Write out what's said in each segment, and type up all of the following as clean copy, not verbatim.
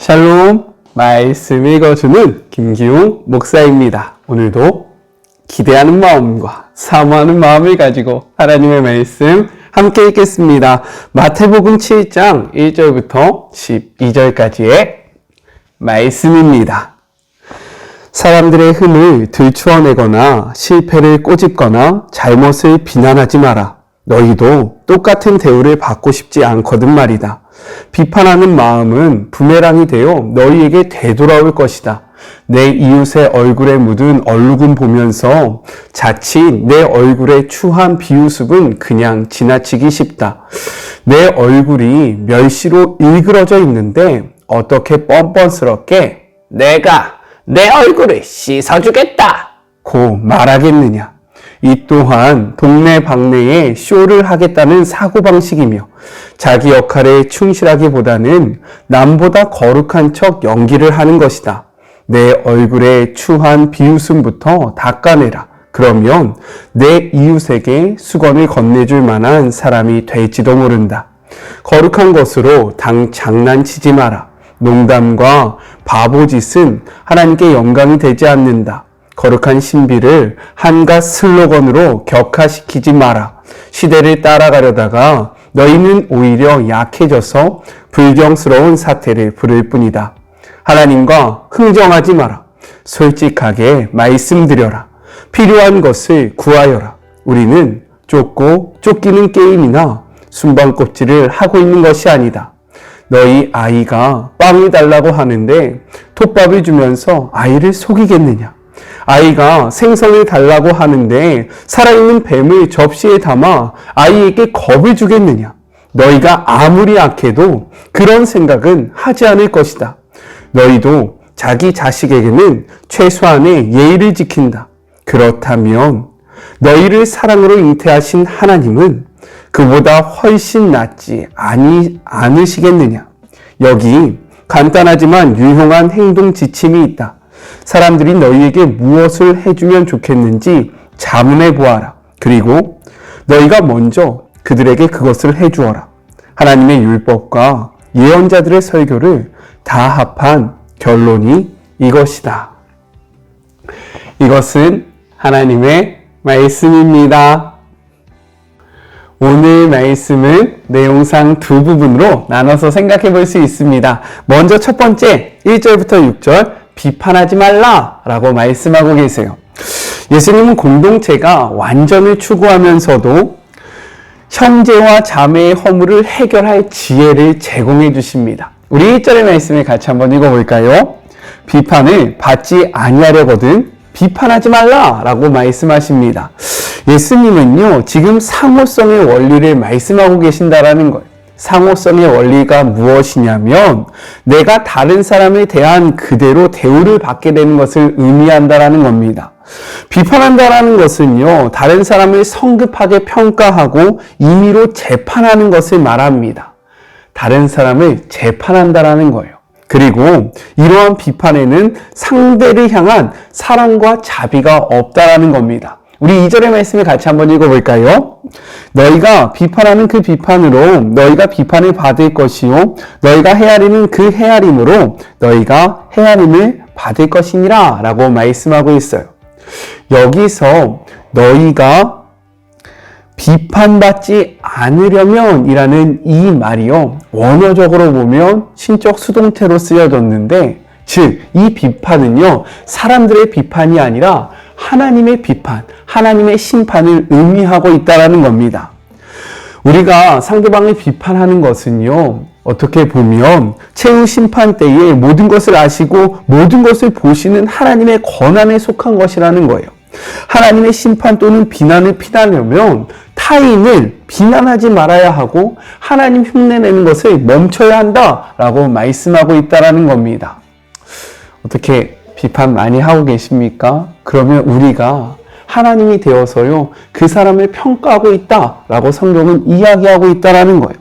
샬롬, 말씀 읽어주는 김기웅 목사입니다. 오늘도 기대하는 마음과 사모하는 마음을 가지고 하나님의 말씀 함께 읽겠습니다. 마태복음 7장 1절부터 12절까지의 말씀입니다. 사람들의 흠을 들추어내거나 실패를 꼬집거나 잘못을 비난하지 마라. 너희도 똑같은 대우를 받고 싶지 않거든 말이다. 비판하는 마음은 부메랑이 되어 너희에게 되돌아올 것이다. 내 이웃의 얼굴에 묻은 얼룩은 보면서 자칫 내 얼굴에 추한 비웃음은 그냥 지나치기 쉽다. 내 얼굴이 멸시로 일그러져 있는데 어떻게 뻔뻔스럽게 내가 내 얼굴을 씻어주겠다 고 말하겠느냐. 이 또한 동네방네에 쇼를 하겠다는 사고방식이며 자기 역할에 충실하기보다는 남보다 거룩한 척 연기를 하는 것이다. 내 얼굴에 추한 비웃음부터 닦아내라. 그러면 내 이웃에게 수건을 건네줄 만한 사람이 될지도 모른다. 거룩한 것으로 당 장난치지 마라. 농담과 바보짓은 하나님께 영광이 되지 않는다. 거룩한 신비를 한갓 슬로건으로 격화시키지 마라. 시대를 따라가려다가 너희는 오히려 약해져서 불경스러운 사태를 부를 뿐이다. 하나님과 흥정하지 마라. 솔직하게 말씀드려라. 필요한 것을 구하여라. 우리는 쫓고 쫓기는 게임이나 숨방꼭질을 하고 있는 것이 아니다. 너희 아이가 빵을 달라고 하는데 톱밥을 주면서 아이를 속이겠느냐? 아이가 생선을 달라고 하는데 살아있는 뱀을 접시에 담아 아이에게 겁을 주겠느냐? 너희가 아무리 악해도 그런 생각은 하지 않을 것이다. 너희도 자기 자식에게는 최소한의 예의를 지킨다. 그렇다면 너희를 사랑으로 잉태하신 하나님은 그보다 훨씬 낫지 않으시겠느냐? 여기 간단하지만 유용한 행동 지침이 있다. 사람들이 너희에게 무엇을 해주면 좋겠는지 자문해 보아라. 그리고 너희가 먼저 그들에게 그것을 해주어라. 하나님의 율법과 예언자들의 설교를 다 합한 결론이 이것이다. 이것은 하나님의 말씀입니다. 오늘 말씀은 내용상 두 부분으로 나눠서 생각해 볼 수 있습니다. 먼저 첫 번째 1절부터 6절 비판하지 말라 라고 말씀하고 계세요. 예수님은 공동체가 완전을 추구하면서도 형제와 자매의 허물을 해결할 지혜를 제공해 주십니다. 우리 1절의 말씀을 같이 한번 읽어볼까요? 비판을 받지 아니하려거든 비판하지 말라 라고 말씀하십니다. 예수님은요, 지금 상호성의 원리를 말씀하고 계신다라는 거예요. 상호성의 원리가 무엇이냐면 내가 다른 사람에 대한 그대로 대우를 받게 되는 것을 의미한다라는 겁니다. 비판한다라는 것은요, 다른 사람을 성급하게 평가하고 임의로 재판하는 것을 말합니다. 다른 사람을 재판한다라는 거예요. 그리고 이러한 비판에는 상대를 향한 사랑과 자비가 없다라는 겁니다. 우리 2절의 말씀을 같이 한번 읽어볼까요? 너희가 비판하는 그 비판으로 너희가 비판을 받을 것이요 너희가 헤아리는 그 헤아림으로 너희가 헤아림을 받을 것이니라 라고 말씀하고 있어요. 여기서 너희가 비판받지 않으려면 이라는 이 말이요, 원어적으로 보면 신적 수동태로 쓰여졌는데, 즉 이 비판은요 사람들의 비판이 아니라 하나님의 비판, 하나님의 심판을 의미하고 있다는 겁니다. 우리가 상대방을 비판하는 것은요, 어떻게 보면 최후 심판 때에 모든 것을 아시고 모든 것을 보시는 하나님의 권한에 속한 것이라는 거예요. 하나님의 심판 또는 비난을 피하려면 타인을 비난하지 말아야 하고 하나님 흉내내는 것을 멈춰야 한다라고 말씀하고 있다는 겁니다. 어떻게 비판 많이 하고 계십니까? 그러면 우리가 하나님이 되어서요, 그 사람을 평가하고 있다라고 성경은 이야기하고 있다라는 거예요.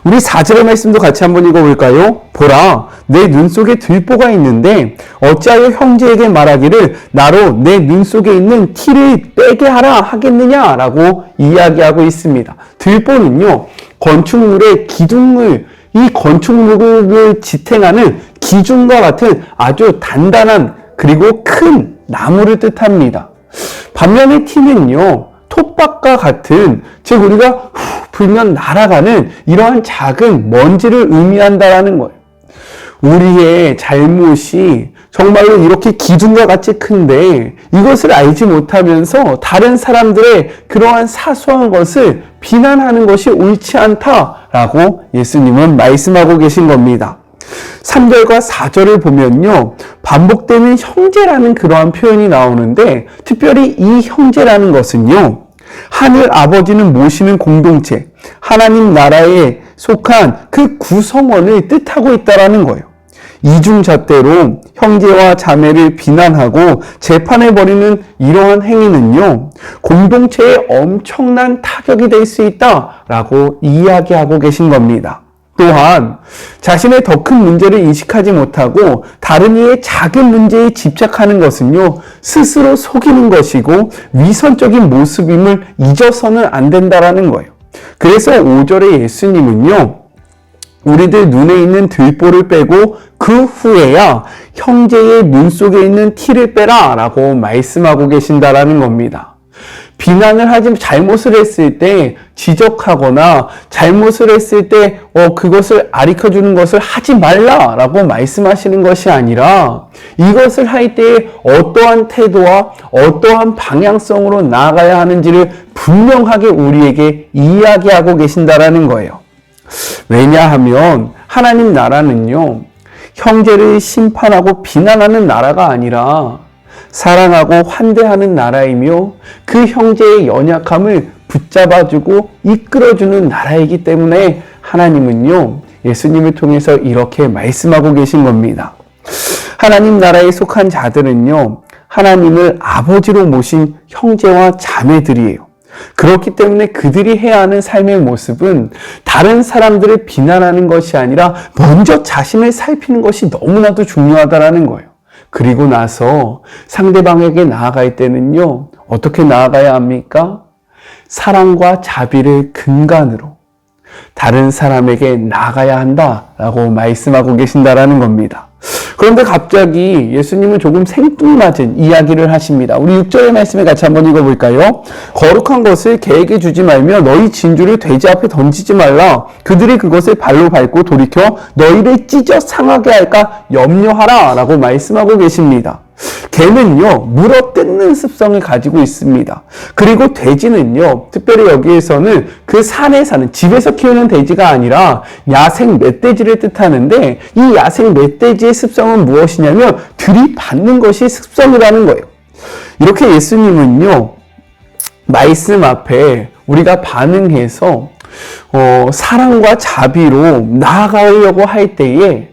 우리 4절의 말씀도 같이 한번 읽어볼까요? 보라, 내 눈 속에 들보가 있는데 어찌하여 형제에게 말하기를 나로 내 눈 속에 있는 티를 빼게 하라 하겠느냐라고 이야기하고 있습니다. 들보는요, 건축물의 기둥을 이 건축물을 지탱하는 기준과 같은 아주 단단한 그리고 큰 나무를 뜻합니다. 반면에 티는요, 톱밥과 같은, 즉 우리가 불면 날아가는 이러한 작은 먼지를 의미한다라는 거예요. 우리의 잘못이 정말로 이렇게 기둥과 같이 큰데 이것을 알지 못하면서 다른 사람들의 그러한 사소한 것을 비난하는 것이 옳지 않다라고 예수님은 말씀하고 계신 겁니다. 3절과 4절을 보면요, 반복되는 형제라는 그러한 표현이 나오는데, 특별히 이 형제라는 것은요, 하늘 아버지는 모시는 공동체, 하나님 나라에 속한 그 구성원을 뜻하고 있다라는 거예요. 이중잣대로 형제와 자매를 비난하고 재판해버리는 이러한 행위는요, 공동체에 엄청난 타격이 될 수 있다라고 이야기하고 계신 겁니다. 또한 자신의 더 큰 문제를 인식하지 못하고 다른 이의 작은 문제에 집착하는 것은요, 스스로 속이는 것이고 위선적인 모습임을 잊어서는 안 된다라는 거예요. 그래서 5절에 예수님은요, 우리들 눈에 있는 들보를 빼고 그 후에야 형제의 눈 속에 있는 티를 빼라 라고 말씀하고 계신다라는 겁니다. 비난을 하지, 잘못을 했을 때 지적하거나 잘못을 했을 때 그것을 아리켜주는 것을 하지 말라라고 말씀하시는 것이 아니라 이것을 할 때 어떠한 태도와 어떠한 방향성으로 나아가야 하는지를 분명하게 우리에게 이야기하고 계신다라는 거예요. 왜냐하면 하나님 나라는요, 형제를 심판하고 비난하는 나라가 아니라 사랑하고 환대하는 나라이며 그 형제의 연약함을 붙잡아주고 이끌어주는 나라이기 때문에 하나님은요, 예수님을 통해서 이렇게 말씀하고 계신 겁니다. 하나님 나라에 속한 자들은요, 하나님을 아버지로 모신 형제와 자매들이에요. 그렇기 때문에 그들이 해야 하는 삶의 모습은 다른 사람들을 비난하는 것이 아니라 먼저 자신을 살피는 것이 너무나도 중요하다라는 거예요. 그리고 나서 상대방에게 나아갈 때는요, 어떻게 나아가야 합니까? 사랑과 자비를 근간으로 다른 사람에게 나아가야 한다라고 말씀하고 계신다라는 겁니다. 그런데 갑자기 예수님은 조금 생뚱맞은 이야기를 하십니다. 우리 6절의 말씀을 같이 한번 읽어볼까요? 거룩한 것을 개에게 주지 말며 너희 진주를 돼지 앞에 던지지 말라. 그들이 그것을 발로 밟고 돌이켜 너희를 찢어 상하게 할까 염려하라 라고 말씀하고 계십니다. 개는요, 물어 뜯는 습성을 가지고 있습니다. 그리고 돼지는요, 특별히 여기에서는 그 산에 사는, 집에서 키우는 돼지가 아니라 야생 멧돼지를 뜻하는데, 이 야생 멧돼지의 습성은 무엇이냐면 들이받는 것이 습성이라는 거예요. 이렇게 예수님은요, 말씀 앞에 우리가 반응해서 사랑과 자비로 나아가려고 할 때에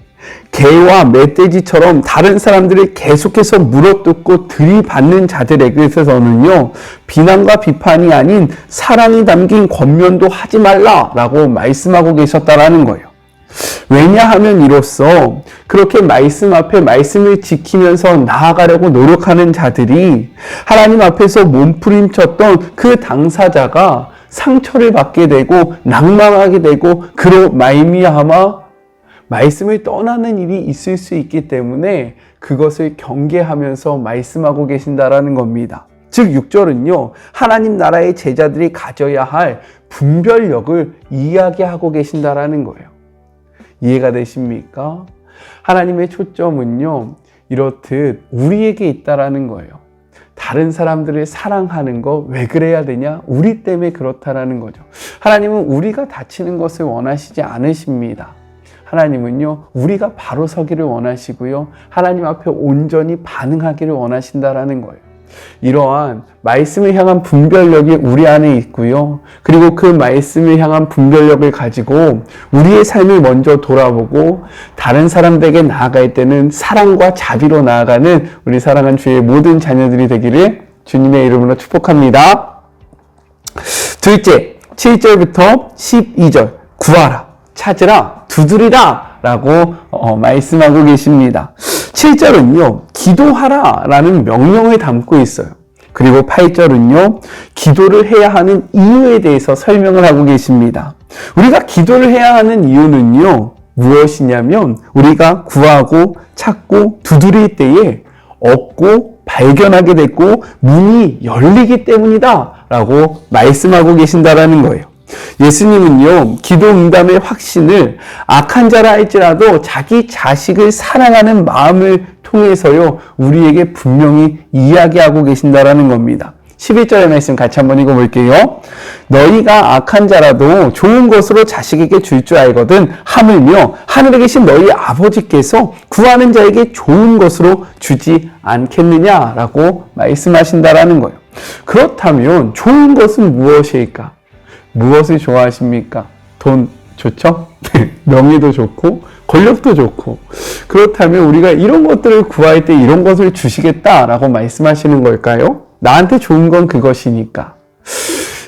개와 멧돼지처럼 다른 사람들을 계속해서 물어뜯고 들이받는 자들에게서는요, 비난과 비판이 아닌 사랑이 담긴 권면도 하지 말라라고 말씀하고 계셨다라는 거예요. 왜냐하면 이로써 그렇게 말씀 앞에 말씀을 지키면서 나아가려고 노력하는 자들이 하나님 앞에서 몸부림쳤던 그 당사자가 상처를 받게 되고 낭망하게 되고 그로 말미암아 말씀을 떠나는 일이 있을 수 있기 때문에 그것을 경계하면서 말씀하고 계신다라는 겁니다. 즉 6절은요, 하나님 나라의 제자들이 가져야 할 분별력을 이야기하고 계신다라는 거예요. 이해가 되십니까? 하나님의 초점은요, 이렇듯 우리에게 있다라는 거예요. 다른 사람들을 사랑하는 거 왜 그래야 되냐? 우리 때문에 그렇다라는 거죠. 하나님은 우리가 다치는 것을 원하시지 않으십니다. 하나님은요, 우리가 바로 서기를 원하시고요, 하나님 앞에 온전히 반응하기를 원하신다라는 거예요. 이러한 말씀을 향한 분별력이 우리 안에 있고요, 그리고 그 말씀을 향한 분별력을 가지고 우리의 삶을 먼저 돌아보고 다른 사람들에게 나아갈 때는 사랑과 자비로 나아가는 우리 사랑하는 주의 모든 자녀들이 되기를 주님의 이름으로 축복합니다. 둘째, 7절부터 12절, 구하라, 찾으라, 두드리라 라고 말씀하고 계십니다. 7절은요, 기도하라 라는 명령을 담고 있어요. 그리고 8절은요, 기도를 해야 하는 이유에 대해서 설명을 하고 계십니다. 우리가 기도를 해야 하는 이유는요, 무엇이냐면 우리가 구하고 찾고 두드릴 때에 얻고 발견하게 됐고 문이 열리기 때문이다 라고 말씀하고 계신다라는 거예요. 예수님은요, 기도 응답의 확신을 악한 자라 할지라도 자기 자식을 사랑하는 마음을 통해서요, 우리에게 분명히 이야기하고 계신다라는 겁니다. 11절의 말씀 같이 한번 읽어볼게요. 너희가 악한 자라도 좋은 것으로 자식에게 줄 줄 알거든 하물며 하늘에 계신 너희 아버지께서 구하는 자에게 좋은 것으로 주지 않겠느냐라고 말씀하신다라는 거예요. 그렇다면 좋은 것은 무엇일까? 무엇을 좋아하십니까? 돈 좋죠? 명예도 좋고 권력도 좋고. 그렇다면 우리가 이런 것들을 구할 때 이런 것을 주시겠다라고 말씀하시는 걸까요? 나한테 좋은 건 그것이니까.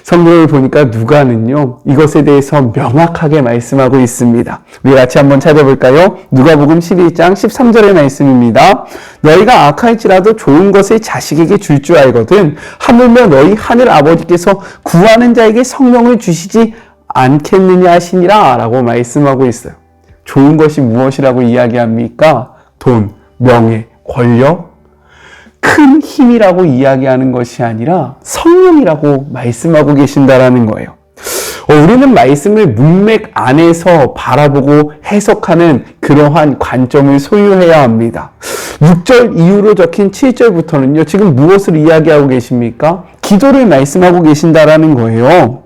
성경을 보니까 누가는요, 이것에 대해서 명확하게 말씀하고 있습니다. 우리 같이 한번 찾아볼까요? 누가복음 12장 13절의 말씀입니다. 너희가 악할지라도 좋은 것을 자식에게 줄 줄 알거든 하물며 너희 하늘 아버지께서 구하는 자에게 성령을 주시지 않겠느냐 하시니라 라고 말씀하고 있어요. 좋은 것이 무엇이라고 이야기합니까? 돈, 명예, 권력, 큰 힘이라고 이야기하는 것이 아니라 성령이라고 말씀하고 계신다라는 거예요. 우리는 말씀을 문맥 안에서 바라보고 해석하는 그러한 관점을 소유해야 합니다. 6절 이후로 적힌 7절부터는요, 지금 무엇을 이야기하고 계십니까? 기도를 말씀하고 계신다라는 거예요.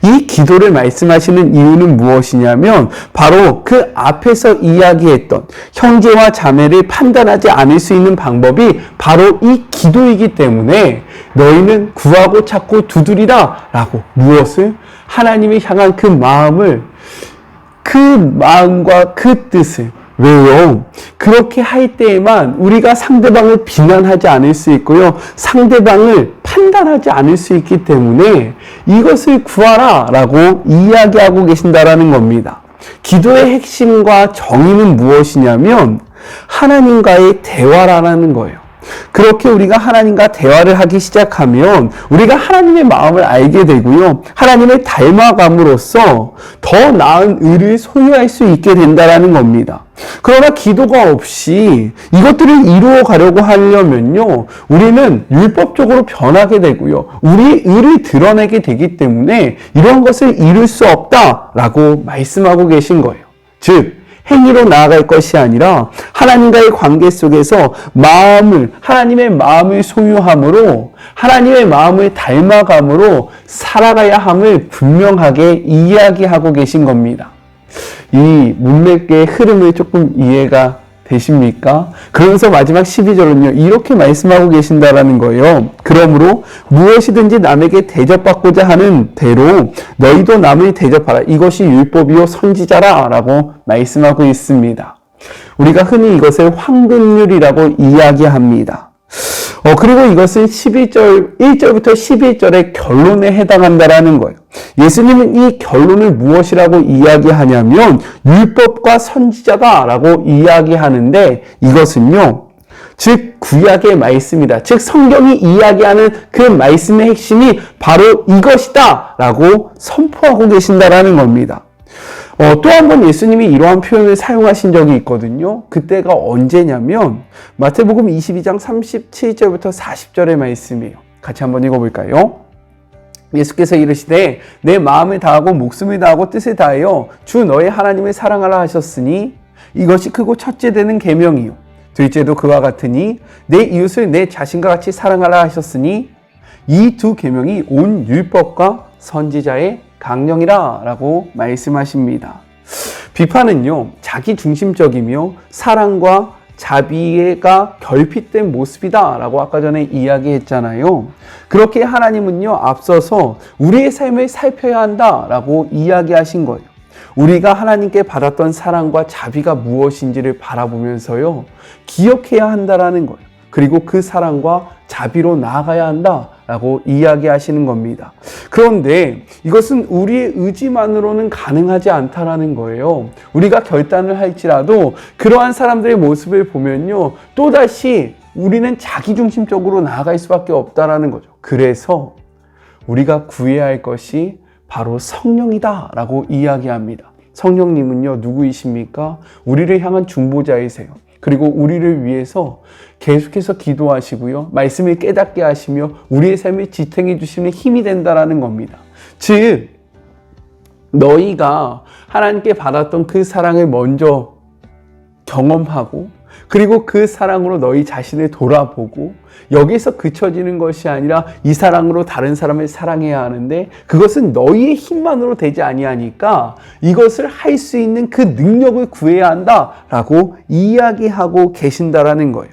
이 기도를 말씀하시는 이유는 무엇이냐면 바로 그 앞에서 이야기했던 형제와 자매를 판단하지 않을 수 있는 방법이 바로 이 기도이기 때문에 너희는 구하고 찾고 두드리라 라고 무엇을? 하나님이 향한 그 마음과 그 뜻을. 왜요? 그렇게 할 때에만 우리가 상대방을 비난하지 않을 수 있고요. 상대방을 판단하지 않을 수 있기 때문에 이것을 구하라 라고 이야기하고 계신다라는 겁니다. 기도의 핵심과 정의는 무엇이냐면 하나님과의 대화라는 거예요. 그렇게 우리가 하나님과 대화를 하기 시작하면 우리가 하나님의 마음을 알게 되고요. 하나님을 닮아감으로써 더 나은 의를 소유할 수 있게 된다는 겁니다. 그러나 기도가 없이 이것들을 이루어 가려고 하려면요. 우리는 율법적으로 변하게 되고요. 우리의 의를 드러내게 되기 때문에 이런 것을 이룰 수 없다라고 말씀하고 계신 거예요. 즉, 행위로 나아갈 것이 아니라 하나님과의 관계 속에서 하나님의 마음을 소유함으로 하나님의 마음을 닮아감으로 살아가야 함을 분명하게 이야기하고 계신 겁니다. 이 문맥의 흐름을 조금 이해가 되십니까? 그러면서 마지막 12절은요, 이렇게 말씀하고 계신다라는 거예요. 그러므로 무엇이든지 남에게 대접받고자 하는 대로 너희도 남을 대접하라. 이것이 율법이요 선지자라 라고 말씀하고 있습니다. 우리가 흔히 이것을 황금률이라고 이야기합니다. 그리고 이것은 1절부터 11절의 결론에 해당한다라는 거예요. 예수님은 이 결론을 무엇이라고 이야기하냐면 율법과 선지자다라고 이야기하는데 이것은요, 즉 구약의 말씀이다. 즉 성경이 이야기하는 그 말씀의 핵심이 바로 이것이다 라고 선포하고 계신다라는 겁니다. 또 한 번 예수님이 이러한 표현을 사용하신 적이 있거든요. 그때가 언제냐면 마태복음 22장 37절부터 40절의 말씀이에요. 같이 한번 읽어볼까요? 예수께서 이르시되 내 마음을 다하고 목숨을 다하고 뜻을 다하여 주 너의 하나님을 사랑하라 하셨으니 이것이 크고 첫째 되는 계명이요 둘째도 그와 같으니 내 이웃을 내 자신과 같이 사랑하라 하셨으니 이 두 계명이 온 율법과 선지자의 강령이라 라고 말씀하십니다. 비판은요, 자기 중심적이며 사랑과 자비가 결핍된 모습이다 라고 아까 전에 이야기했잖아요. 그렇게 하나님은요, 앞서서 우리의 삶을 살펴야 한다 라고 이야기하신 거예요. 우리가 하나님께 받았던 사랑과 자비가 무엇인지를 바라보면서요, 기억해야 한다라는 거예요. 그리고 그 사랑과 자비로 나아가야 한다라고 이야기하시는 겁니다. 그런데 이것은 우리의 의지만으로는 가능하지 않다라는 거예요. 우리가 결단을 할지라도 그러한 사람들의 모습을 보면요, 또다시 우리는 자기중심적으로 나아갈 수밖에 없다라는 거죠. 그래서 우리가 구해야 할 것이 바로 성령이다라고 이야기합니다. 성령님은요, 누구이십니까? 우리를 향한 중보자이세요. 그리고 우리를 위해서 계속해서 기도하시고요, 말씀을 깨닫게 하시며 우리의 삶을 지탱해 주시는 힘이 된다라는 겁니다. 즉, 너희가 하나님께 받았던 그 사랑을 먼저 경험하고, 그리고 그 사랑으로 너희 자신을 돌아보고, 여기서 그쳐지는 것이 아니라 이 사랑으로 다른 사람을 사랑해야 하는데, 그것은 너희의 힘만으로 되지 아니하니까 이것을 할 수 있는 그 능력을 구해야 한다라고 이야기하고 계신다라는 거예요.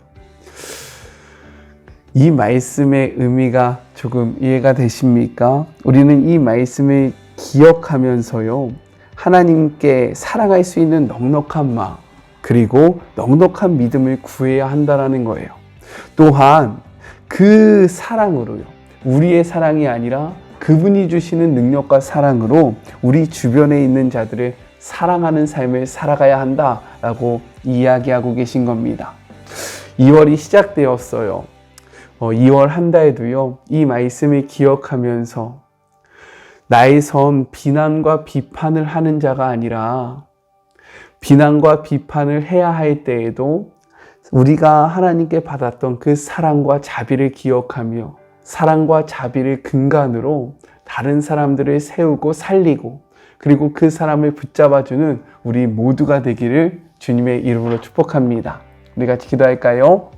이 말씀의 의미가 조금 이해가 되십니까? 우리는 이 말씀을 기억하면서요, 하나님께 사랑할 수 있는 넉넉한 마음, 그리고 넉넉한 믿음을 구해야 한다라는 거예요. 또한 그 사랑으로요, 우리의 사랑이 아니라 그분이 주시는 능력과 사랑으로 우리 주변에 있는 자들을 사랑하는 삶을 살아가야 한다라고 이야기하고 계신 겁니다. 2월이 시작되었어요. 2월 한 달도요, 이 말씀을 기억하면서 나의 선 비난과 비판을 하는 자가 아니라, 비난과 비판을 해야 할 때에도 우리가 하나님께 받았던 그 사랑과 자비를 기억하며 사랑과 자비를 근간으로 다른 사람들을 세우고 살리고, 그리고 그 사람을 붙잡아주는 우리 모두가 되기를 주님의 이름으로 축복합니다. 우리 같이 기도할까요?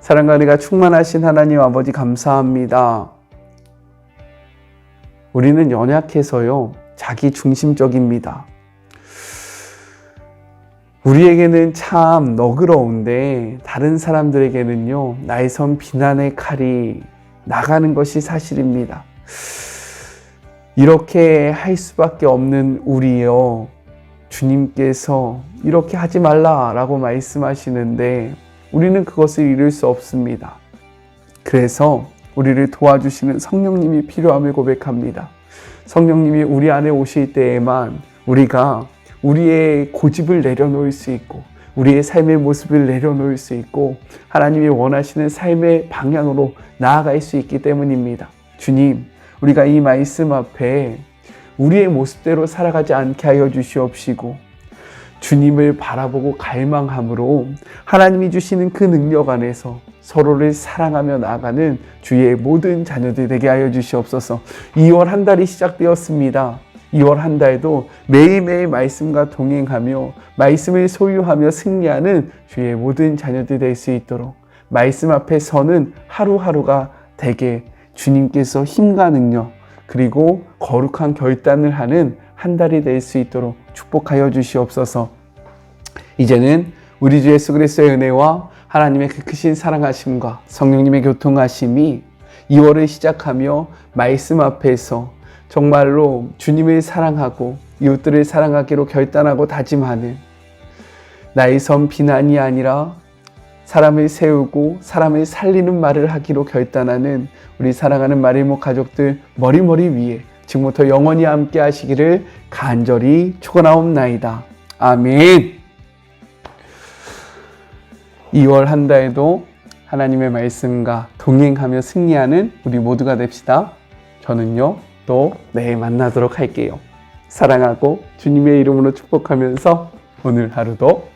사랑과 은혜가 충만하신 하나님 아버지, 감사합니다. 우리는 연약해서요, 자기 중심적입니다. 우리에게는 참 너그러운데 다른 사람들에게는요, 나의 선 비난의 칼이 나가는 것이 사실입니다. 이렇게 할 수밖에 없는 우리요, 주님께서 이렇게 하지 말라라고 말씀하시는데 우리는 그것을 이룰 수 없습니다. 그래서 우리를 도와주시는 성령님이 필요함을 고백합니다. 성령님이 우리 안에 오실 때에만 우리가 우리의 고집을 내려놓을 수 있고, 우리의 삶의 모습을 내려놓을 수 있고, 하나님이 원하시는 삶의 방향으로 나아갈 수 있기 때문입니다. 주님, 우리가 이 말씀 앞에 우리의 모습대로 살아가지 않게 하여 주시옵시고, 주님을 바라보고 갈망함으로 하나님이 주시는 그 능력 안에서 서로를 사랑하며 나아가는 주의 모든 자녀들 되게 하여 주시옵소서. 2월 한 달이 시작되었습니다. 2월 한 달도 매일매일 말씀과 동행하며 말씀을 소유하며 승리하는 주의 모든 자녀들 될 수 있도록, 말씀 앞에 서는 하루하루가 되게 주님께서 힘과 능력, 그리고 거룩한 결단을 하는 한 달이 될 수 있도록 축복하여 주시옵소서. 이제는 우리 주 예수 그리스도의 은혜와 하나님의 그 크신 사랑하심과 성령님의 교통하심이 2월을 시작하며 말씀 앞에서 정말로 주님을 사랑하고 이웃들을 사랑하기로 결단하고 다짐하는, 나의 선 비난이 아니라 사람을 세우고 사람을 살리는 말을 하기로 결단하는 우리 사랑하는 마리모 가족들 머리머리 위에 지금부터 영원히 함께 하시기를 간절히 축원하옵나이다. 아멘. 2월 한 달도 하나님의 말씀과 동행하며 승리하는 우리 모두가 됩시다. 저는요, 또 내일 만나도록 할게요. 사랑하고 주님의 이름으로 축복하면서 오늘 하루도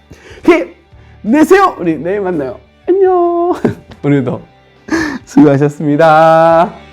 힘내세요. 우리 내일 만나요. 안녕. 오늘도 수고하셨습니다.